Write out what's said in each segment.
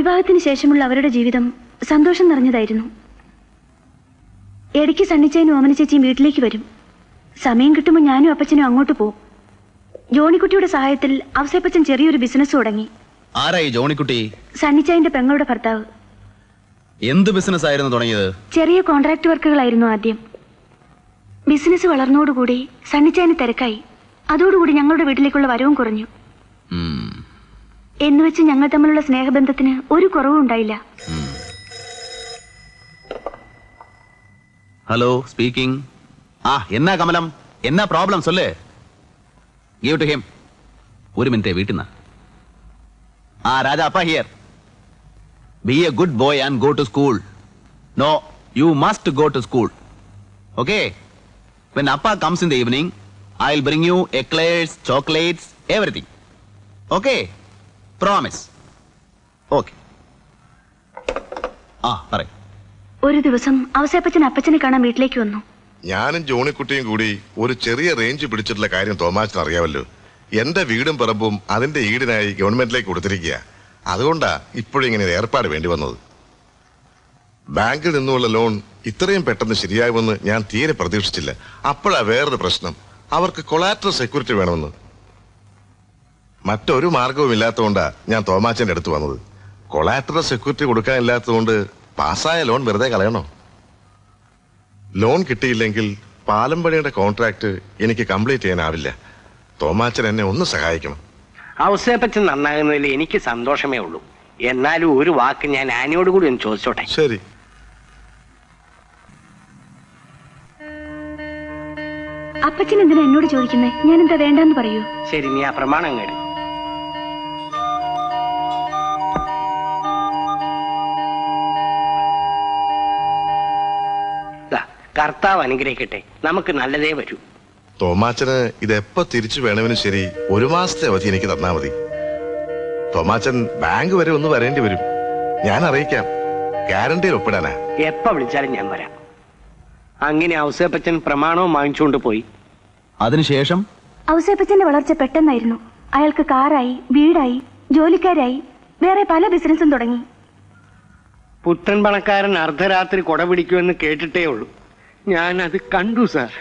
വിവാഹത്തിന് ശേഷമുള്ള അവരുടെ ജീവിതം സന്തോഷം നിറഞ്ഞതായിരുന്നു. ഇടയ്ക്ക് സണ്ണിച്ചേനും ഓമന ചേച്ചിയും വീട്ടിലേക്ക് വരും. സമയം കിട്ടുമ്പോൾ ഞാനും അപ്പച്ചനും അങ്ങോട്ട് പോകും. ജോണിക്കുട്ടിയുടെ സഹായത്തിൽ അവസേപ്പച്ചൻ ചെറിയൊരു ബിസിനസ് തുടങ്ങി. ആരായി ജോണിക്കുട്ടി? സണ്ണിച്ചായന്റെ പെങ്ങളുടെ ഭർത്താവ്. എന്ത് ബിസിനസ് ആയിരുന്നു തുടങ്ങിയത്? ചെറിയ കോൺട്രാക്ട് വർക്കുകളായിരുന്നു ആദ്യം. ബിസിനസ് വളർന്നോടുകൂടി സണ്ണിച്ചായന് തിരക്കായി. അതോടുകൂടി ഞങ്ങളുടെ വീട്ടിലേക്കുള്ള വരവും കുറഞ്ഞു. എന്നുവെച്ച് ഞങ്ങൾ തമ്മിലുള്ള സ്നേഹബന്ധത്തിന് ഒരു കുറവും ഉണ്ടായില്ല. Hello, speaking. എന്നാ കമലം, എന്നാ പ്രോബ്ലം സൊല്ലേ. Give to him. ഒരു മിനിറ്റ്, വീട്ടിൽ നിന്ന്. Raja, appa here. Be a good boy and go to school. No, you must go to school. Okay? When appa comes in the evening, I'll bring you eclairs, chocolates, everything. Okay? Promise. Okay. പറയ്. ഒരു ദിവസം അവസേപ്പച്ചൻ അപ്പച്ചനെ കാണാൻ വീട്ടിലേക്ക് വന്നു. ഞാനും ജോണിക്കുട്ടിയും കൂടി ഒരു ചെറിയ റേഞ്ച് പിടിച്ചിട്ടുള്ള കാര്യം തോമാച്ചന് അറിയാമല്ലോ. എന്റെ വീടും പറമ്പും അതിന്റെ ഈടിനായി ഗവൺമെന്റിലേക്ക് കൊടുത്തിരിക്കുക. അതുകൊണ്ടാ ഇപ്പോഴും ഇങ്ങനെ ഏർപ്പാട് വേണ്ടി വന്നത്. ബാങ്കിൽ നിന്നുള്ള ലോൺ ഇത്രയും പെട്ടെന്ന് ശരിയാകുമെന്ന് ഞാൻ തീരെ പ്രതീക്ഷിച്ചില്ല. അപ്പോഴാ വേറൊരു പ്രശ്നം. അവർക്ക് കൊളാറ്ററൽ സെക്യൂരിറ്റി വേണമെന്ന്. മറ്റൊരു മാർഗവും ഇല്ലാത്തതുകൊണ്ടാ ഞാൻ തോമാച്ചന്റെ അടുത്ത് വന്നത്. കൊളാറ്ററൽ സെക്യൂരിറ്റി കൊടുക്കാനില്ലാത്തതുകൊണ്ട് പാസ്സായ ലോൺ വെറുതെ കളയണോ? ലോൺ കിട്ടിയില്ലെങ്കിൽ പാലം പണിയുടെ കോൺട്രാക്ട് എനിക്ക് കംപ്ലീറ്റ് ചെയ്യാനാവില്ല. തോമാച്ചൻ എന്നെ ഒന്ന് സഹായിക്കണം. ഔസേപ്പച്ചൻ നന്നാകുന്നതിൽ എനിക്ക് സന്തോഷമേ ഉള്ളൂ. എന്നാലും ഒരു വാക്ക് ഞാൻ ആനിയോട് കൂടി ഒന്ന് ചോദിച്ചോട്ടെ? ശരി. അപ്പച്ചൻ എന്തിനാ എന്നോട് ചോദിക്കുന്നേ? ഞാൻ എന്താ വേണ്ടെന്ന് പറയൂ. ശരി, നീ ആ പ്രമാണം കേട്. കർത്താവ് അനുഗ്രഹിക്കട്ടെ. നമുക്ക് നല്ലതേ വരൂ. തോമാച്ചന് ഇതെപ്പോ തിരിച്ചു വേണമെങ്കിലും ശരി, 1 മാസത്തെ അവധി എനിക്ക് തന്നാ മതി. തോമാച്ചൻ ബാങ്ക് വരെ ഒന്ന് വരേണ്ടി വരും. ഞാൻ അറിയിക്കാം. ഗ്യാരണ്ടിയിൽ ഒപ്പിടാനാ. എപ്പ വിളിച്ചാലും ഞാൻ വരാം. അങ്ങനെ ഔസേപ്പച്ചൻ പ്രമാണവും വാങ്ങിച്ചുകൊണ്ട് പോയി. അതിനുശേഷം ഔസേപ്പച്ചന്റെ വളർച്ച പെട്ടെന്നായിരുന്നു. അയാൾക്ക് കാറായി, വീടായി, ജോലിക്കാരായി, വേറെ പല ബിസിനസ്സും തുടങ്ങി. പുത്തൻ പണക്കാരൻ അർദ്ധരാത്രി കൊട പിടിക്കുമെന്ന് കേട്ടിട്ടേ ഉള്ളൂ. ഞാൻ അത് കണ്ടു സാർ.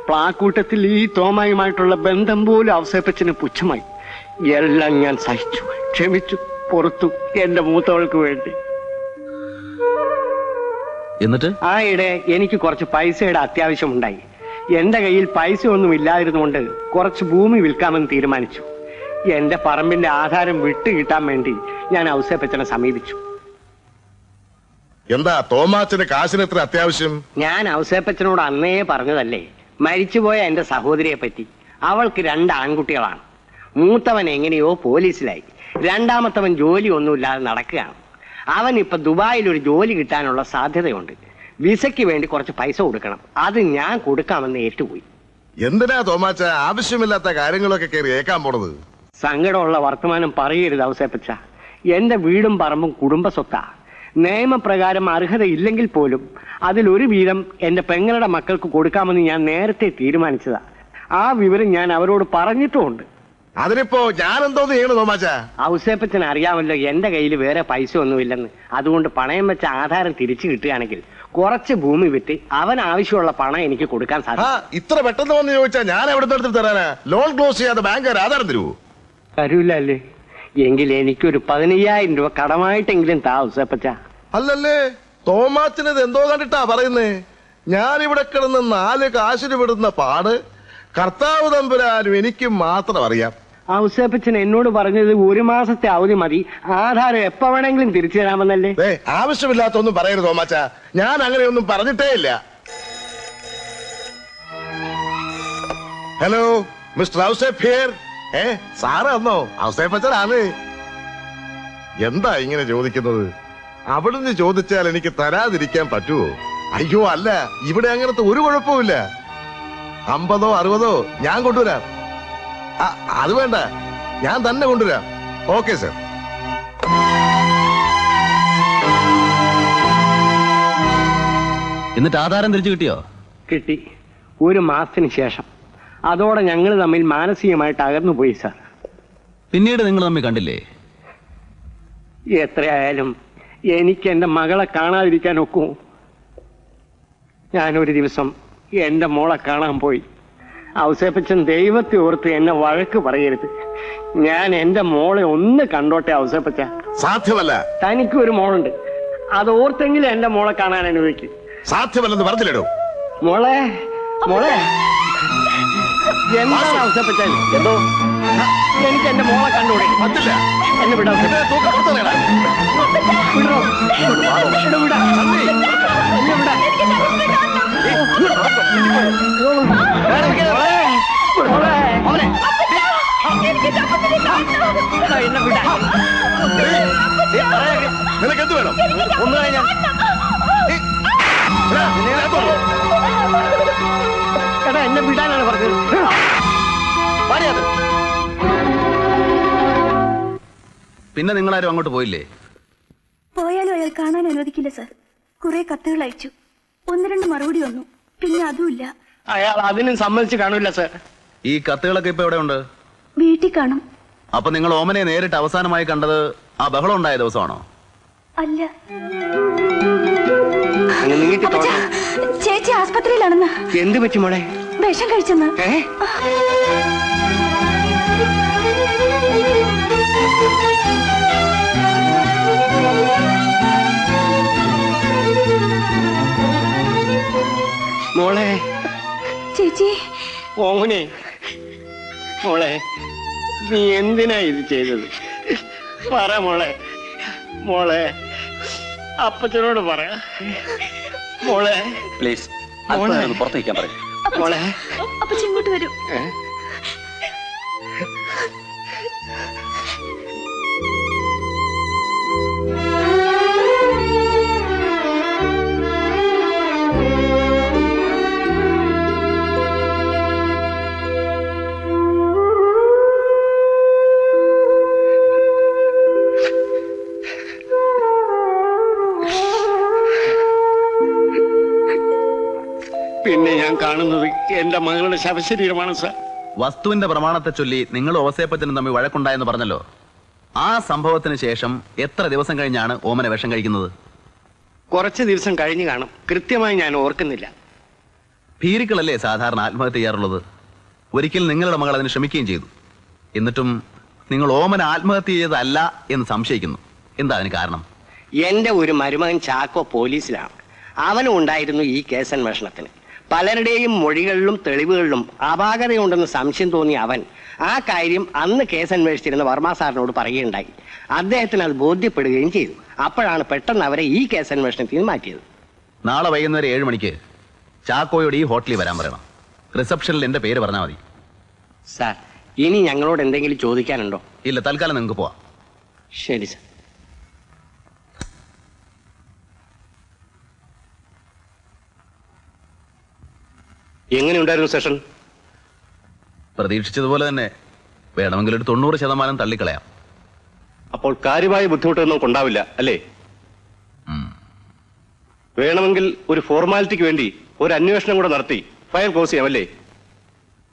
പ്ലാക്കൂട്ടത്തിൽ ഈ തോമായുമായിട്ടുള്ള ബന്ധം പോലും ഔസേപ്പച്ചന് പുച്ഛമായി. എല്ലാം ഞാൻ സഹിച്ചു, ക്ഷമിച്ചു, പുറത്തു, എന്റെ മൂത്തവൾക്ക് വേണ്ടി. എന്നിട്ട് ആയിടെ എനിക്ക് കുറച്ച് പൈസയുടെ അത്യാവശ്യമുണ്ടായി. എന്റെ കയ്യിൽ പൈസ ഒന്നും ഇല്ലാതിരുന്നുകൊണ്ട് കുറച്ച് ഭൂമി വിൽക്കാമെന്ന് തീരുമാനിച്ചു. എന്റെ പറമ്പിന്റെ ആധാരം വിട്ടു കിട്ടാൻ വേണ്ടി ഞാൻ ഔസേപ്പച്ചനെ സമീപിച്ചു. എന്താ തോമാച്ചന് കാശിന് എത്ര അത്യാവശ്യം? ഞാൻ ഔസേപ്പച്ചനോട് അന്നേ പറഞ്ഞതല്ലേ, മരിച്ചുപോയ എന്റെ സഹോദരിയെ പറ്റി. അവൾക്ക് 2 ആൺകുട്ടികളാണ്. മൂത്തവൻ എങ്ങനെയോ പോലീസിലായി. രണ്ടാമത്തവൻ ജോലി ഒന്നുമില്ലാതെ നടക്കുകയാണ്. അവൻ ഇപ്പൊ ദുബായിൽ ഒരു ജോലി കിട്ടാനുള്ള സാധ്യതയുണ്ട്. വിസയ്ക്ക് വേണ്ടി കുറച്ച് പൈസ കൊടുക്കണം. അത് ഞാൻ കൊടുക്കാമെന്ന് ഏറ്റുപോയി. എന്തിനാ തോമാച്ച ആവശ്യമില്ലാത്ത കാര്യങ്ങളൊക്കെ കയറി ഏക്കാൻ പോണത്? സങ്കടമുള്ള വർത്തമാനം പറയരുത് ഔസേപ്പച്ച. എന്റെ വീടും പറമ്പും കുടുംബ സ്വത്താ. നിയമപ്രകാരം അർഹത ഇല്ലെങ്കിൽ പോലും അതിലൊരു വീതം എന്റെ പെങ്ങളുടെ മക്കൾക്ക് കൊടുക്കാമെന്ന് ഞാൻ നേരത്തെ തീരുമാനിച്ചതാ. ആ വിവരം ഞാൻ അവരോട് പറഞ്ഞിട്ടുമുണ്ട്. അതിനിപ്പോ ഞാൻ എന്തോന്ന് ചെയ്യണം തോമാച്ച? ഔസേപ്പച്ചന് അറിയാമല്ലോ എന്റെ കയ്യിൽ വേറെ പൈസ ഒന്നുമില്ലെന്ന്. അതുകൊണ്ട് പണയം വെച്ച ആധാരം തിരിച്ചു കിട്ടുകയാണെങ്കിൽ കുറച്ച് ഭൂമി വിറ്റ് അവൻ ആവശ്യമുള്ള പണം എനിക്ക് കൊടുക്കാൻ സാധിക്കും. ഇത്ര പെട്ടെന്ന് വന്ന് ചോദിച്ചാ ഞാൻ എവിടെ നിന്ന് തരാനാ? ലോൺ ക്ലോസ് ചെയ്യാതെ ബാങ്കുകാർ ആധാരം തരുവോ? തരൂല അല്ലേ? എങ്കിൽ എനിക്കൊരു 15,000 രൂപ കടമായിട്ടെങ്കിലും താ ഔസേപ്പച്ച. അല്ലല്ലേ, തോമാച്ചിനത് എന്തോ കണ്ടിട്ടാ പറയുന്നേ? ഞാനിവിടെ കിടന്ന് 4 കാശിന് വിടുന്ന പാട് കർത്താവ് തമ്പുരാനും എനിക്കും മാത്രം അറിയാം. ഔസേപ്പച്ചൻ എന്നോട് പറഞ്ഞത് 1 മാസത്തെ അവധി മതി, ആധാരം എപ്പ വേണമെങ്കിലും തിരിച്ചു തരാമെന്നല്ലേ? ആവശ്യമില്ലാത്തൊന്നും പറയരുത് തോമാച്ച. ഞാൻ അങ്ങനെയൊന്നും പറഞ്ഞിട്ടേ ഇല്ല. Hello mister Ouseph here. Sir വന്നോ? ഔസേപ്പച്ചനാണ്. എന്താ ഇങ്ങനെ ചോദിക്കുന്നത്? അവിടുന്ന് ചോദിച്ചാൽ എനിക്ക് തരാതിരിക്കാൻ പറ്റുമോ? അയ്യോ അല്ല, ഇവിടെ അങ്ങനത്തെ ഒരു കുഴപ്പമില്ല. 50ഓ 60ഓ ഞാൻ കൊണ്ടുവരാം. അത് വേണ്ട, ഞാൻ തന്നെ കൊണ്ടുവരാം. Okay sir. എന്നിട്ട് ആധാരം തിരിച്ചു കിട്ടിയോ? കിട്ടി. 1 മാസത്തിന് ശേഷം. അതോടെ ഞങ്ങൾ തമ്മിൽ മാനസികമായിട്ട് അകന്നു പോയി സാർ. പിന്നീട് നിങ്ങൾ തമ്മിൽ കണ്ടില്ലേ? എത്രയായാലും എനിക്ക് എൻ്റെ മകളെ കാണാതിരിക്കാൻ ഒക്കുമോ? ഞാനൊരു ദിവസം എൻ്റെ മോളെ കാണാൻ പോയി. ഔസേപ്പച്ചൻ ദൈവത്തെ ഓർത്ത് എന്നെ വഴക്ക് പറയരുത്. ഞാൻ എൻ്റെ മോളെ ഒന്ന് കണ്ടോട്ടെ ഔസേപ്പച്ച. സാധ്യമല്ല. തനിക്ക് ഒരു മോളുണ്ട്, അത് ഓർത്തെങ്കിലും എൻ്റെ മോളെ കാണാൻ അനുവദിക്കും. സാധ്യമല്ലെന്ന് പറഞ്ഞില്ലടോ. മോളെ മോളെ എന്താണ് ഔസേപ്പച്ചൻ? എന്തോ എനിക്ക് എൻ്റെ മോളെ കണ്ടൂടെ? പറ്റില്ല. എന്നെ വിടാ. എന്നെ തൂക്കം പുറത്തുകളയടാ. വിടോ. വിടോ, വിടാ. എന്നെ വിടാ. നിനക്ക് എന്ത് വേണം? ഒന്ന് കഴിഞ്ഞാൽ എടാ എന്നെ വിടാനാണ് പറഞ്ഞത്. പിന്നെ നിങ്ങളാരും അങ്ങോട്ട് പോയില്ലേ? പോയാലും അയാൾ കാണാൻ അനുവദിക്കില്ല സാർ. കുറെ കത്തുകൾ അയച്ചു, 1-2 മറുപടി വന്നു, പിന്നെ അതുമില്ല. അയാൾ അതിനും സമ്മതിച്ച് കാണൂല സാർ. ഈ കത്തുകളൊക്കെ ഇപ്പൊ എവിടെ ഉണ്ട്? വീട്ടിൽ കാണും. അപ്പൊ നിങ്ങൾ ഓമനെ നേരിട്ട് അവസാനമായി കണ്ടത് ആ ബഹളം ഉണ്ടായ ദിവസമാണോ? അല്ല, നീട്ടി അപ്പച്ചാ, ചേച്ചി ആസ്പത്രിയിലാണെന്ന്. എന്ത് പറ്റി മോളെ? വിഷം കഴിച്ചെന്ന്. മോളെ ചേച്ചി. ഓമനെ മോളെ, നീ എന്തിനാ ഇത് ചെയ്തത്? പറ മോളെ. മോളെ അപ്പച്ചനോട് പറ മോളെ. പ്ലീസ് പുറത്തേക്കാൻ പറയും. മോളെ അപ്പച്ച ഇങ്ങോട്ട് വരൂ. പിന്നെ ഞാൻ കാണുന്നത് എന്റെ മകളുടെ ശവശരീരമാണ് സാർ. വസ്തുവിന്റെ പ്രമാണത്തെ ചൊല്ലി നിങ്ങൾ ഓസേപ്പച്ചനും തമ്മിൽ വഴക്കുണ്ടായെന്ന് പറഞ്ഞല്ലോ. ആ സംഭവത്തിന് ശേഷം എത്ര ദിവസം കഴിഞ്ഞാണ് ഓമന വിഷം കഴിക്കുന്നത്? കുറച്ച് ദിവസം കഴിഞ്ഞു കാണും, കൃത്യമായി ഞാൻ ഓർക്കുന്നില്ല. ഭീരുക്കളല്ലേ സാധാരണ ആത്മഹത്യ ചെയ്യാറുള്ളത്. ഒരിക്കൽ നിങ്ങളുടെ മകൾ അതിന് ശ്രമിക്കുകയും ചെയ്തു. എന്നിട്ടും നിങ്ങൾ ഓമന ആത്മഹത്യ ചെയ്തതല്ല എന്ന് സംശയിക്കുന്നു. എന്താ അതിന് കാരണം? എന്റെ ഒരു മരുമകൻ ചാക്കോ പോലീസിലാണ്. അവനും ഉണ്ടായിരുന്നു ഈ കേസന്വേഷണത്തിന്. പലരുടെയും മൊഴികളിലും തെളിവുകളിലും അപാകതയുണ്ടെന്ന് സംശയം തോന്നിയ അവൻ ആ കാര്യം അന്ന് കേസന്വേഷിച്ചിരുന്ന വർമ്മ സാറിനോട് പറയുകയുണ്ടായി. അദ്ദേഹത്തിന് അത് ബോധ്യപ്പെടുകയും ചെയ്തു. അപ്പോഴാണ് പെട്ടെന്ന് അവരെ ഈ കേസന്വേഷണത്തിൽ മാറ്റിയത്. നാളെ വൈകുന്നേരം 7 മണിക്ക് ചാക്കോയോട് ഈ ഹോട്ടലിൽ വരാൻ പറയണം. റിസപ്ഷനിൽ എന്റെ പേര് പറഞ്ഞാൽ മതി. സാർ, ഇനി ഞങ്ങളോട് എന്തെങ്കിലും ചോദിക്കാനുണ്ടോ? ഇല്ല, തൽക്കാലം നിങ്ങൾക്ക് പോവാം. ശരി സാർ. എങ്ങനെയുണ്ടായിരുന്നു സെഷൻ? പ്രതീക്ഷിച്ചതുപോലെ തന്നെ. വേണമെങ്കിൽ ഒരു 90% തള്ളിക്കളയാം. അപ്പോൾ കാര്യമായ ബുദ്ധിമുട്ടൊന്നും ഉണ്ടാവില്ല അല്ലേ? വേണമെങ്കിൽ ഒരു ഫോർമാലിറ്റിക്ക് വേണ്ടി ഒരു അന്വേഷണം കൂടെ നടത്തി ഫയൽ ക്ലോസ് ചെയ്യാം അല്ലേ?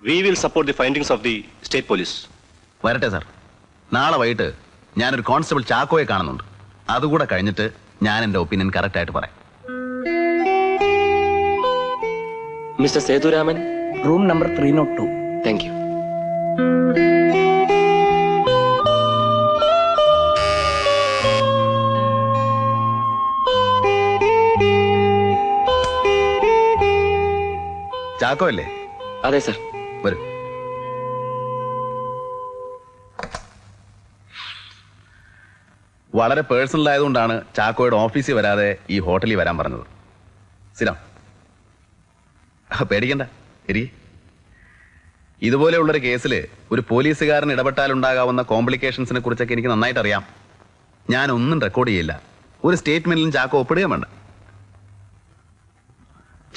We will support the findings of the state police. വരട്ടെ സാർ. നാളെ വൈകിട്ട് ഞാനൊരു കോൺസ്റ്റബിൾ ചാക്കോയെ കാണുന്നുണ്ട്. അതുകൂടെ കഴിഞ്ഞിട്ട് ഞാൻ എന്റെ ഒപ്പീനിയൻ കറക്റ്റ് ആയിട്ട് പറയാം. Mister Sethuraman, room number 302. Thank you. Chacko അല്ലേ? അതെ സർ. വരൂ. വളരെ പേഴ്സണൽ ആയതുകൊണ്ടാണ് ചാക്കോയുടെ ഓഫീസിൽ വരാതെ ഈ ഹോട്ടലിൽ വരാൻ പറഞ്ഞത്. സിനാം, പേടിക്കണ്ട. ഇതുപോലെയുള്ളൊരു കേസിൽ ഒരു പോലീസുകാരൻ ഇടപെട്ടാലുണ്ടാകാവുന്ന കോംപ്ലിക്കേഷൻസിനെ കുറിച്ചൊക്കെ എനിക്ക് നന്നായിട്ട് അറിയാം. ഞാനൊന്നും റെക്കോർഡ് ചെയ്യില്ല. ഒരു സ്റ്റേറ്റ്മെന്റിലും ചാക്കോ ഒപ്പിടുകയും വേണ്ട.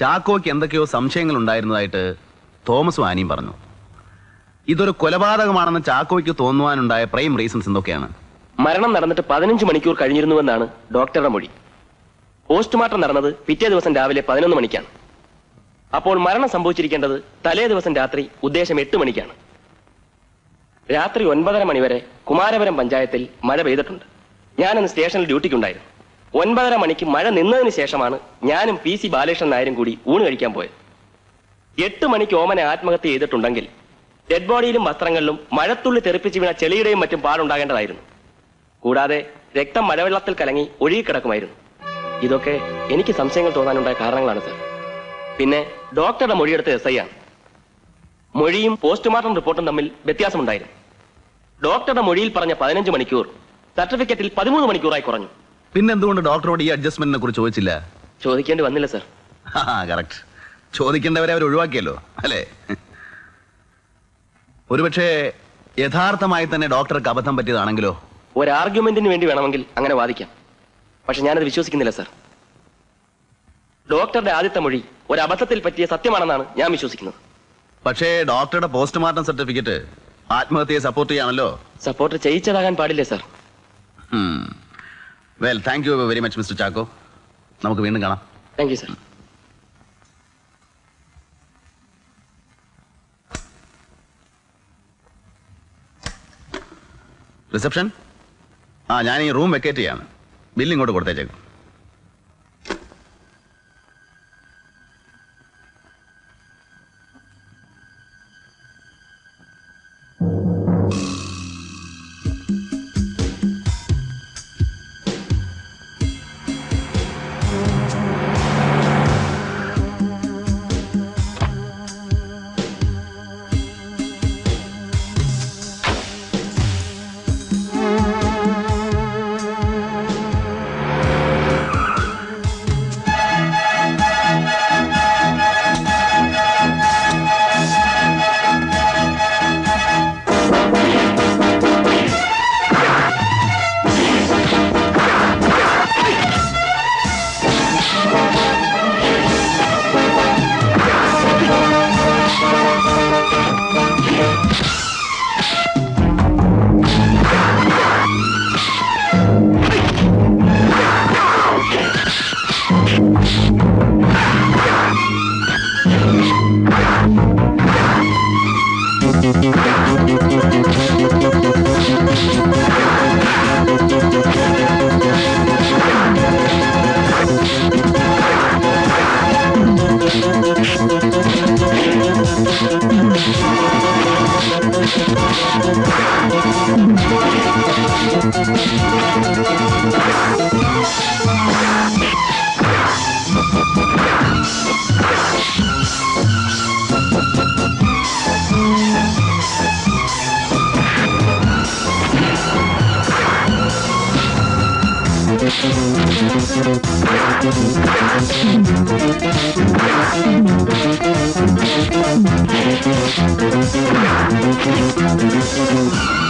ചാക്കോയ്ക്ക് എന്തൊക്കെയോ സംശയങ്ങൾ ഉണ്ടായിരുന്നതായിട്ട് തോമസും ആനിയും പറഞ്ഞു. ഇതൊരു കൊലപാതകമാണെന്ന് ചാക്കോയ്ക്ക് തോന്നുവാനുണ്ടായ പ്രൈം റീസൺസ് എന്തൊക്കെയാണ്? മരണം നടന്നിട്ട് 15 മണിക്കൂർ കഴിഞ്ഞിരുന്നുവെന്നാണ് ഡോക്ടറുടെ മൊഴി. പോസ്റ്റ്മോർട്ടം നടന്നത് പിറ്റേ ദിവസം രാവിലെ 11 മണിക്കാണ്. അപ്പോൾ മരണം സംഭവിച്ചിരിക്കേണ്ടത് തലേ ദിവസം രാത്രി ഉദ്ദേശം 8 മണിക്കാണ്. രാത്രി 9:30 മണിവരെ കുമാരപുരം പഞ്ചായത്തിൽ മഴ പെയ്തിട്ടുണ്ട്. ഞാനന്ന് സ്റ്റേഷനിൽ ഡ്യൂട്ടിക്കുണ്ടായിരുന്നു. 9:30 മണിക്ക് മഴ നിന്നതിന് ശേഷമാണ് ഞാനും PC ബാലകൃഷ്ണൻ നായരും കൂടി ഊണ് കഴിക്കാൻ പോയത്. 8 മണിക്ക് ഓമനെ ആത്മഹത്യ ചെയ്തിട്ടുണ്ടെങ്കിൽ ഡെഡ് ബോഡിയിലും വസ്ത്രങ്ങളിലും മഴത്തുള്ളി തെറിപ്പിച്ച് വീണ ചെളിയുടെയും മറ്റും പാടുണ്ടാകേണ്ടതായിരുന്നു. കൂടാതെ രക്തം മഴവെള്ളത്തിൽ കലങ്ങി ഒഴുകിക്കിടക്കുമായിരുന്നു. ഇതൊക്കെ എനിക്ക് സംശയങ്ങൾ തോന്നാനുണ്ടായ കാരണങ്ങളാണ് സർ. പിന്നെ ഡോക്ടറുടെ മൊഴിയെടുത്ത SI ആണ്. മൊഴിയും പോസ്റ്റ്മോർട്ടം റിപ്പോർട്ടും തമ്മിൽ വ്യത്യാസമുണ്ടായിരുന്നു. ഡോക്ടറുടെ മൊഴിയിൽ പറഞ്ഞ 15 മണിക്കൂർ സർട്ടിഫിക്കറ്റിൽ 13 മണിക്കൂറായി കുറഞ്ഞു. പിന്നെന്തുകൊണ്ട് ഡോക്ടറോട് ഈ അഡ്ജസ്റ്റ്മെന്റിനെ കുറിച്ച് ചോദിച്ചില്ല? ചോദിക്കേണ്ടി വന്നില്ല സർ. കറക്റ്റ്. ചോദിക്കേണ്ടവരെ അവർ ഒഴിവാക്കിയല്ലോ അല്ലേ? ഒരുപക്ഷെ യഥാർത്ഥമായി തന്നെ ഡോക്ടർക്ക് അബദ്ധം പറ്റിയതാണെങ്കിലോ? ഒരു ആർഗ്യുമെന്റിന് വേണ്ടി വേണമെങ്കിൽ അങ്ങനെ വാദിക്കാം. പക്ഷെ ഞാനത് വിശ്വസിക്കുന്നില്ല സർ. ഡോക്ടറുടെ ആദ്യത്തെ മൊഴി ഒരു അബദ്ധത്തിൽ പറ്റിയ സത്യമാണെന്നാണ് ഞാൻ വിശ്വസിക്കുന്നത്. പക്ഷേ ഡോക്ടറുടെ പോസ്റ്റ്മോർട്ടം സർട്ടിഫിക്കറ്റ് ആത്മഹത്യയെ സപ്പോർട്ട് ചെയ്യാണല്ലോ. സപ്പോർട്ട് ചെയ്യിച്ചതാകാൻ പാടില്ലേ sir. Well, thank you very much mister Chacko. നമുക്ക് വീണ്ടും കാണാം. Thank you sir. റിസപ്ഷൻ? ഞാൻ ഈ റൂം വെക്കേറ്റ് ചെയ്യാണ്. ബില്ല് ഇങ്ങോട്ട് കൊടുത്തേച്ചേക്കും. Thank you.